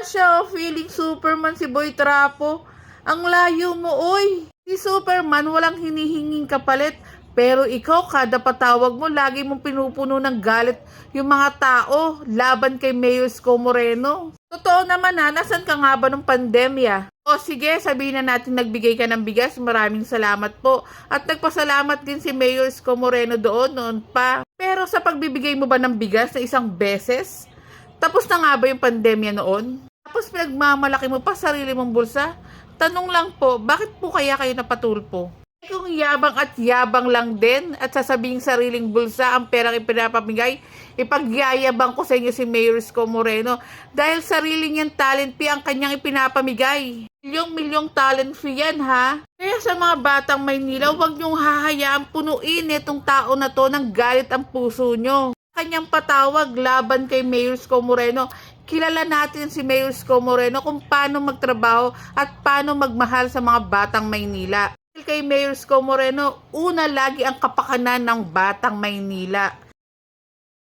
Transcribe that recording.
Siya, feeling Superman si Boy Trapo. Ang layo mo, oy. Si Superman walang hinihinging kapalit. Pero ikaw, kada patawag mo, lagi mong pinupuno ng galit yung mga tao laban kay Mayor Isko Moreno. Totoo naman ha, nasan ka nga ba nung pandemya? O sige, sabihin na natin nagbigay ka ng bigas, maraming salamat po. At nagpasalamat din si Mayor Isko Moreno doon, noon pa. Pero sa pagbibigay mo ba ng bigas na isang beses? Tapos na nga ba yung pandemya noon? Tapos pinagmamalaki mo pa sarili mong bulsa? Tanong lang po, bakit po kaya kayo napatulpo? Kung yabang at yabang lang din at sasabing sariling bulsa ang perang ipinapamigay, ipagyayabang ko sa inyo si Mayor Isko Moreno dahil sarili niyang talent fee ang kanyang ipinapamigay. Milyong talent fee yan ha. Kaya sa mga batang Maynila, huwag niyong hahayaan punuin itong tao na to ng galit ang puso niyo. Kanyang patawag laban kay Mayor Isko Moreno. Kilala natin si Mayor Isko Moreno kung paano magtrabaho at paano magmahal sa mga batang Maynila. Kay Mayor Isko Moreno, una lagi ang kapakanan ng batang Maynila.